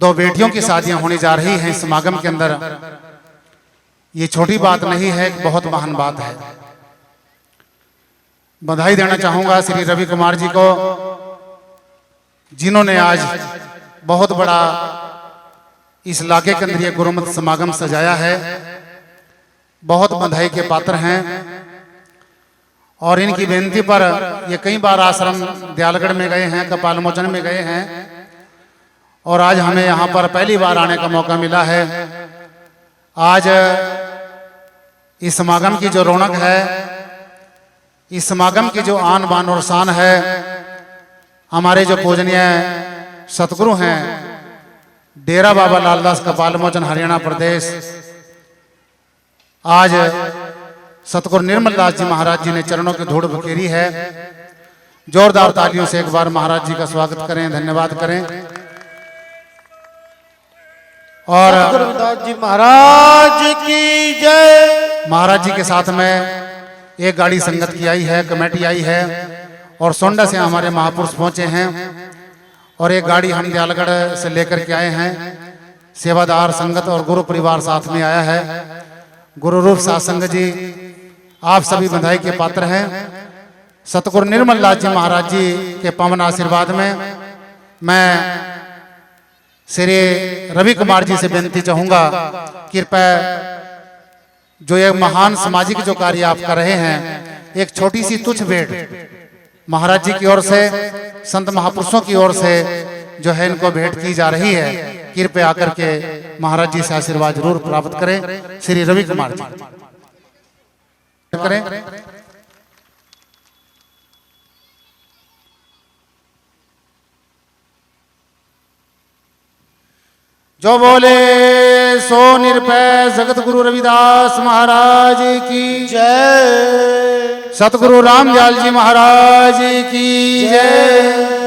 दो बेटियों की शादियां होने जा रही हैं इस समागम के अंदर। ये छोटी बात नहीं है, बहुत महान बात है। बधाई देना चाहूंगा श्री रवि कुमार जी को, जिन्होंने आज बहुत बड़ा इस इलाके के अंदर ये गुरुमत समागम सजाया है। बहुत बधाई के पात्र हैं और इनकी बेनती पर ये कई बार आश्रम दयालगढ़ में गए हैं, कपाल मोचन में गए हैं और आज हमें यहाँ पर पहली बार आने का मौका मिला है। आज इस समागम की जो रौनक है, इस समागम की जो आन बान और शान है, हमारे जो पूजनीय सतगुरु हैं डेरा बाबा लालदास कपाल मोचन हरियाणा प्रदेश, आज सतगुरु निर्मल दास जी महाराज जी ने चरणों की धूड़ बखेरी है। जोरदार तालियों से एक बार महाराज जी का स्वागत करें, धन्यवाद करें। और गुरुदास जी महाराज की जय। महाराज जी के साथ में एक गाड़ी संगत की आई है, कमेटी आई है और सोंडा से हमारे महापुरुष पहुंचे हैं और एक गाड़ी हम दयालगढ़ से लेकर के आए हैं। सेवादार संगत और गुरु परिवार साथ में आया है। गुरु रूप सत्संग जी आप सभी बधाई के पात्र हैं। सतगुरु निर्मल दास जी महाराज जी के पावन आशीर्वाद में मैं श्री रवि कुमार जी से बेनती चाहूंगा, कृपया जो ये महान सामाजिक जो कार्य आप कर रहे हैं, एक छोटी सी तुच्छ भेंट महाराज जी की ओर से, संत महापुरुषों की ओर से जो है इनको भेंट की जा रही है। कृपया आकर के महाराज जी से आशीर्वाद जरूर प्राप्त करें। श्री रवि कुमार जी करें। जो बोले सो निरपय जगत गुरु रविदास महाराज की जय। सतगुरु रामदयाल जी महाराज की जय।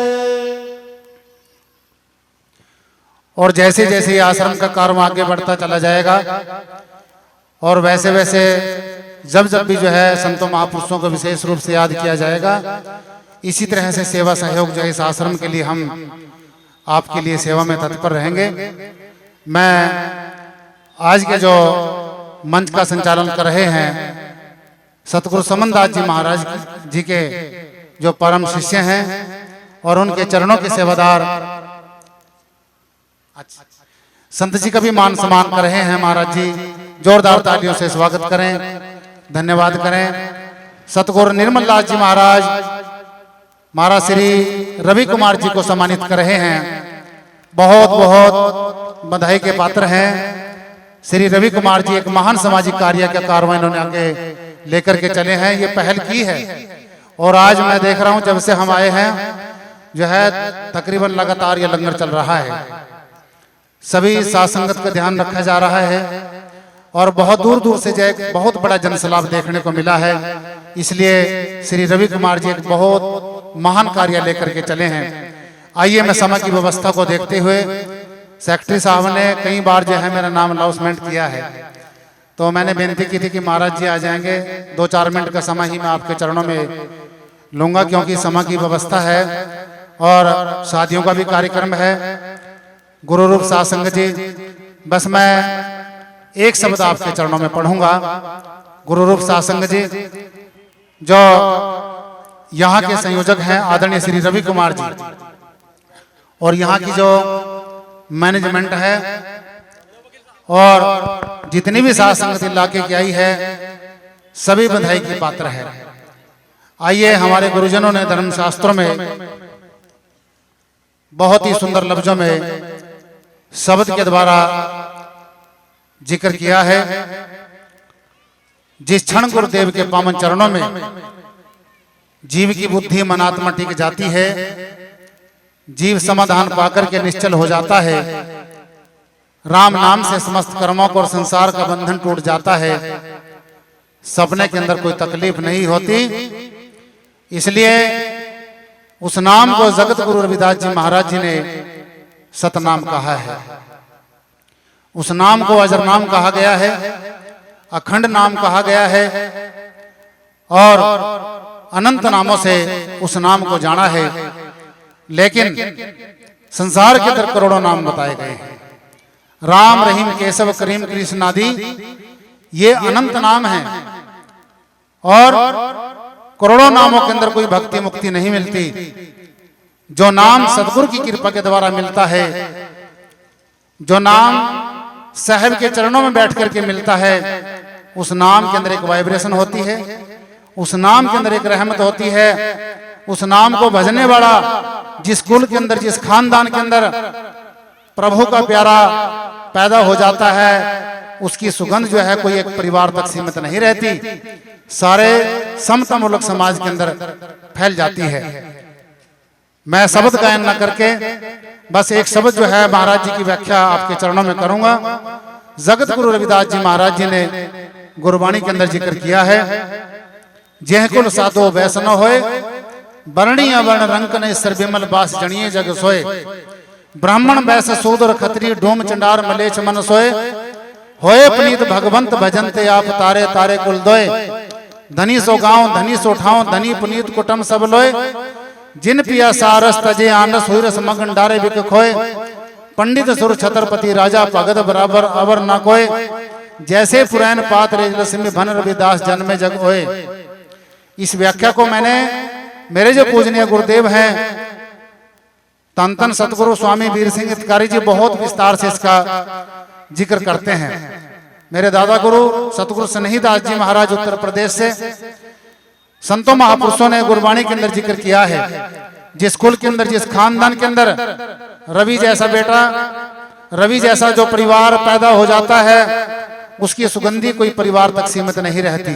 और जैसे जैसे ये आश्रम का कार्य आगे बढ़ता चला जाएगा और वैसे वैसे जब जब भी जो है संतों महापुरुषों को विशेष रूप से याद किया जाएगा, इसी तरह से सेवा सहयोग जो है इस आश्रम के लिए हम आपके लिए सेवा में तत्पर रहेंगे। मैं आज के जो मंच का संचालन कर रहे हैं सतगुरु समनदास जी महाराज जी के जो परम शिष्य हैं और उनके चरणों के सेवादार संत जी का भी मान सम्मान कर रहे हैं। महाराज जी जोरदार तालियों से स्वागत करें, धन्यवाद करें। सतगुरु निर्मल दास जी महाराज महाराज श्री रवि कुमार जी को सम्मानित कर रहे हैं। बहुत बहुत बधाई के पात्र हैं। श्री रवि कुमार जी एक महान सामाजिक कार्य का कार्य इन्होंने आगे लेकर के चले हैं, ये पहल की है। और आज मैं देख रहा हूं जब से हम आए हैं जो है तकरीबन लगातार ये लंगर चल रहा है। सभी साथ संगत का ध्यान रखा जा रहा है और बहुत दूर दूर से जो बहुत बड़ा जनसलाभ देखने को मिला है। इसलिए श्री रवि कुमार जी एक बहुत महान कार्य लेकर के चले हैं। आइए मैं समय की व्यवस्था को देखते हुए, सेक्रेटरी साहब ने कई बार जो है मेरा नाम अनाउंसमेंट किया है, तो मैंने बेनती की थी कि महाराज जी आ जाएंगे, 2-4 मिनट का समय ही मैं आपके चरणों में लूंगा क्योंकि समय की व्यवस्था है और शादियों का भी कार्यक्रम है। गुरु रूप सत्संग जी, बस मैं एक शब्द आपके चरणों में पढ़ूंगा। गुरु रूप सत्संग जी जो यहाँ के संयोजक हैं आदरणीय श्री रवि कुमार जी, और यहाँ की जो मैनेजमेंट है और जितनी भी साथ संगत इलाके की आई है, सभी बधाई के पात्र है। आइए, हमारे गुरुजनों ने धर्मशास्त्रों में बहुत ही सुंदर लफ्जों में शब्द के द्वारा जिक्र किया है। जिस क्षण गुरुदेव के पावन चरणों में जीव की बुद्धि मनात्मा टिक जाती है, जीव समाधान पाकर के निश्चल हो जाता है, राम नाम से समस्त कर्मों को और संसार का बंधन टूट जाता है, सपने के अंदर कोई तकलीफ नहीं होती। इसलिए उस नाम को जगत गुरु रविदास जी महाराज जी ने सतनाम कहा है। उस नाम को अजर नाम कहा गया है, अखंड नाम कहा गया है और अनंत नामों से उस नाम को जाना है। लेकिन संसार के अंदर करोड़ों नाम बताए गए हैं। राम, रहीम, केशव, करीम, कृष्ण आदि ये अनंत नाम हैं और करोड़ों नामों के अंदर कोई भक्ति मुक्ति नहीं मिलती। जो नाम सदगुरु की कृपा के द्वारा मिलता है, जो नाम साहब के चरणों में बैठ करके मिलता है, उस नाम के अंदर एक वाइब्रेशन होती है, उस नाम के अंदर एक रहमत होती है। उस नाम को भजने वाला जिस कुल के अंदर, जिस खानदान के अंदर प्रभु का प्यारा पैदा हो जाता है, उसकी सुगंध जो है कोई एक परिवार तक सीमित नहीं रहती, सारे समता मुल्क समाज के अंदर फैल जाती है। मैं शब्द गायन न करके बस एक शब्द जो है महाराज जी की व्याख्या आपके चरणों में करूंगा। जगत गुरु रविदास जी महाराज जी ने गुरबाणी के अंदर जिक्र किया है, जेह कुल साधो वैष्णव होए, वर्णी अवर्ण रंक ने सर विमल बास जनिए जग सोए, ब्राह्मण वैश्य शूद्र खत्री डोम चंडार मलेच्छ मन सोए, होए पुनीत भगवंत भजनते आप तारे तारे कुल दोए, धनी सो गाँव धनी सो ठाव धनी पुनीत कुटुम सब लोए, जिन पिया सारस तजे आनस हुई रस मगन डारे बिक खोए, पंडित सुर छत्रपति राजा भगत बराबर अवर न कोय, जैसे पुराण पात रेजलक्ष्मी भन रविदास जन्मे जग होए। इस व्याख्या को मैंने मेरे जो पूजनीय गुरुदेव हैं तन तन सतगुरु स्वामी वीर सिंह हितकारी जी बहुत विस्तार से इसका जिक्र करते हैं। मेरे दादा गुरु सतगुरु स्नेहीदास जी महाराज उत्तर प्रदेश से संतों महापुरुषों ने गुरबाणी के अंदर जिक्र किया है, जिस कुल के अंदर, जिस खानदान के अंदर रवि जैसा बेटा, रवि जैसा जो परिवार पैदा हो जाता है, उसकी सुगंधी कोई परिवार तक सीमित नहीं रहती,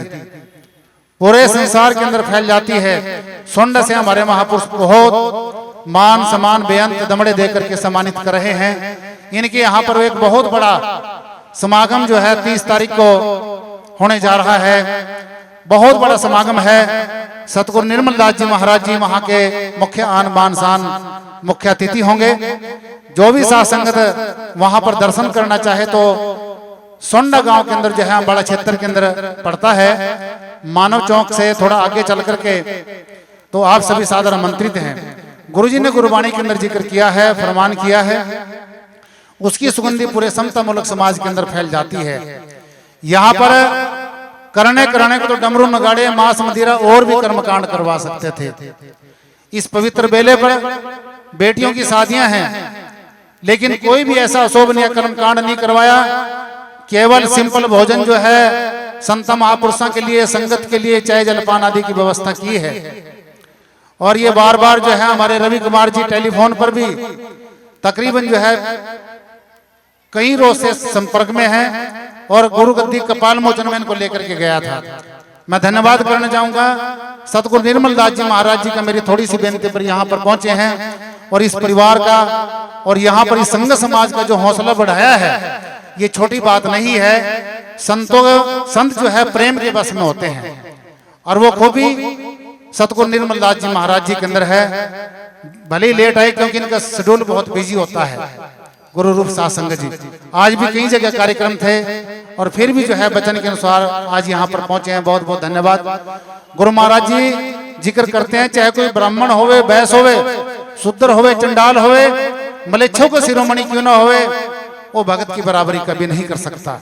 पूरे संसार के अंदर फैल जाती है। सुंड से हमारे महापुरुष बहुत मान सम्मान बेअंत दमड़े देकर के सम्मानित कर रहे हैं। इनके यहाँ पर एक बहुत बड़ा समागम जो है 30 तारीख को होने जा रहा है, बहुत बड़ा समागम है। सतगुरु निर्मल दास जी महाराज जी वहां के मुख्य आन बान शान मुख्य अतिथि होंगे। जो भी साथ संगत वहां पर दर्शन करना चाहे तो सोंडा गांव के अंदर जो है बड़ा क्षेत्र के अंदर पड़ता है, मानव चौक से थोड़ा आगे चल करके, तो आप सभी सादर आमंत्रित हैं। गुरुजी ने गुरबाणी के अंदर जिक्र किया है, फरमान किया है, उसकी सुगंधी पूरे समता मुल्क समाज के अंदर फैल जाती है। यहाँ पर करने को तो डमरू नगाड़े मांस मदिरा और भी कर्मकांड करवा सकते थे। इस पवित्र बेले पर बेटियों की शादियां हैं, लेकिन कोई भी ऐसा अशोभनीय कर्मकांड नहीं करवाया। केवल सिंपल भोजन जो है संत महापुरुषों के लिए, संगत के लिए चाय जलपान आदि की व्यवस्था की है। और ये बार बार जो है हमारे रवि कुमार जी टेलीफोन पर भी तकरीबन जो है कई रोज से संपर्क में हैं और गुरु गद्दी कपाल मोचन में इनको लेकर के गया था। मैं धन्यवाद करना चाहूंगा सतगुरु निर्मल दास जी महाराज जी का, मेरी थोड़ी सी बेनती पर यहाँ पर पहुंचे हैं और इस परिवार का और यहाँ पर इस संघ समाज का जो हौसला बढ़ाया है, ये छोटी बात नहीं है। संत जो है प्रेम के बस में होते हैं और वो खूबी सतगुरु निर्मल दास जी महाराज जी के अंदर है। भले ही लेट आए क्योंकि इनका शेड्यूल बहुत बिजी होता है। गुरु रूप साथ संगत जी आज भी कई जगह कार्यक्रम थे और फिर भी जो है वचन के अनुसार आज यहाँ पर पहुंचे हैं। बहुत बहुत धन्यवाद। गुरु महाराज जी जिक्र करते हैं, चाहे कोई ब्राह्मण होवे, बैस होवे, शूद्र होवे, चंडाल होवे, मलेच्छों को शिरोमणि क्यों ना होवे, वो भगत की बराबरी कभी नहीं कर सकता।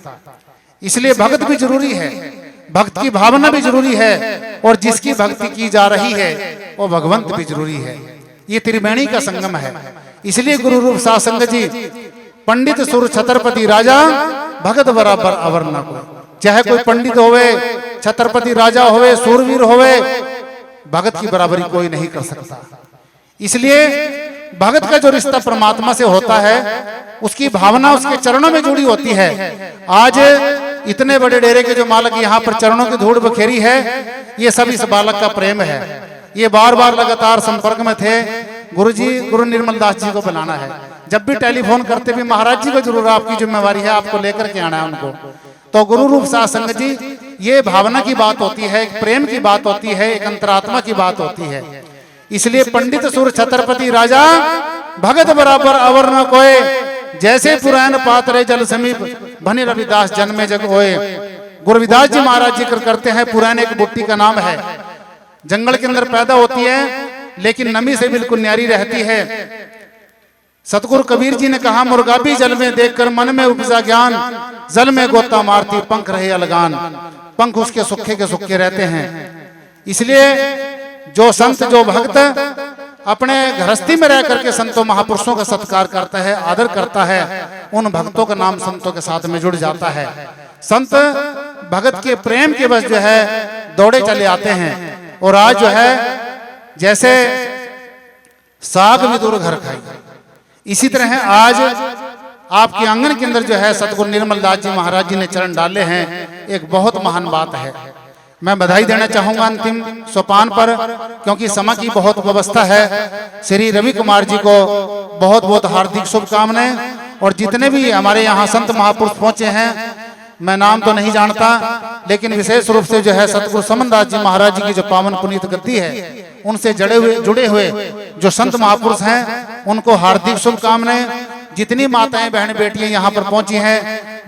इसलिए भगत भी जरूरी है, भक्त की भावना भी जरूरी है और जिसकी भक्ति की जा रही है वो भगवंत भी जरूरी है। ये त्रिवेणी का संगम है। इसलिए गुरु रूप साथ संगत जी पंडित सुर छत्रपति राजा भगत बराबर अवर न कोई। चाहे कोई पंडित होवे, छत्रपति राजा होवे, सूरवीर होवे, भगत की बराबरी कोई नहीं कर सकता। इसलिए भगत का जो रिश्ता परमात्मा से होता है, उसकी भावना उसके चरणों में जुड़ी होती है। आज इतने बड़े डेरे के जो मालक यहाँ पर चरणों की धूड़ बखेरी है, ये सब इस बालक का प्रेम है। ये बार बार लगातार संपर्क में थे। गुरुजी, गुरु निर्मल दास जी को बुलाना है। जब भी टेलीफोन करते भी महाराज जी को जरूर, आपकी जिम्मेवारी है, आपको लेकर के आना है उनको। तो गुरु रूप साथ संगत जी, ये भावना की बात होती है, एक प्रेम की बात होती है, एक अंतरात्मा की बात होती है। इसलिए पंडित सुर छत्रपति राजा भगत बराबर अवर न कोय, जैसे पुराण पात्र जल समीप भनी रविदास जन्मे जग होए। गुरु रविदास जी महाराज जिक्र करते हैं, पुराण एक बुट्टी का नाम है, जंगल के अंदर पैदा होती है लेकिन नमी से बिल्कुल न्यारी रहती है। सतगुरु कबीर जी ने कहा, मुर्गाबी जल में देखकर मन में उपजा ज्ञान, जल में गोता मारती पंख रहे अलगान। पंख उसके सूखे के सूखे रहते हैं। इसलिए जो संत जो भक्त अपने गृहस्थी में रह करके संतों महापुरुषों का सत्कार करता है, आदर करता है, उन भक्तों का नाम संतों के साथ में जुड़ जाता है। संत भगत के प्रेम के बस जो है दौड़े चले आते हैं। और आज जो है जैसे साग भी दूर घर खाई, इसी तरह आज आपके आंगन के अंदर जो है सतगुरु निर्मल दास जी महाराज जी ने चरण डाले हैं। एक बहुत महान बात है। मैं बधाई देना चाहूंगा अंतिम सोपान पर, क्योंकि समय की बहुत व्यवस्था है। श्री रवि कुमार जी को बहुत बहुत हार्दिक शुभकामनाएं। और जितने भी हमारे यहाँ संत महापुरुष पहुंचे हैं, मैं नाम तो नहीं जानता, लेकिन विशेष रूप से जो है सतगुरु समनदास जी महाराज जी की जो पावन पुनीत गद्दी है, उनसे जुड़े हुए जो संत महापुरुष हैं, उनको हार्दिक शुभकामनाएं। जितनी माताएं बहन बेटियां यहाँ पर पहुंची हैं,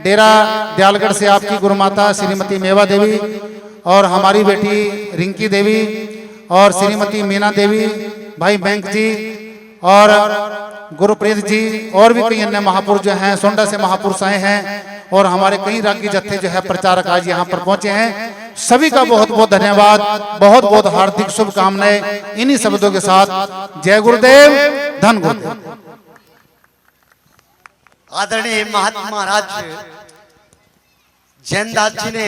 डेरा दयालगढ़ से आपकी गुरु माता श्रीमती मेवा देवी और हमारी बेटी रिंकी देवी और श्रीमती मीना देवी, भाई बैंक जी और गुरुप्रीत जी और भी कई अन्य महापुरुष जो हैं, सोंडा से महापुरुष आए हैं और हमारे कई रागी जत्थे जो है प्रचारक आज यहाँ पर पहुंचे हैं। सभी का बहुत बहुत धन्यवाद, बहुत बहुत हार्दिक शुभकामनाएं। इन्हीं शब्दों के साथ जय गुरुदेव, धन गुरुदेव। आदरणीय महात्मा महाराज जैनदास जी ने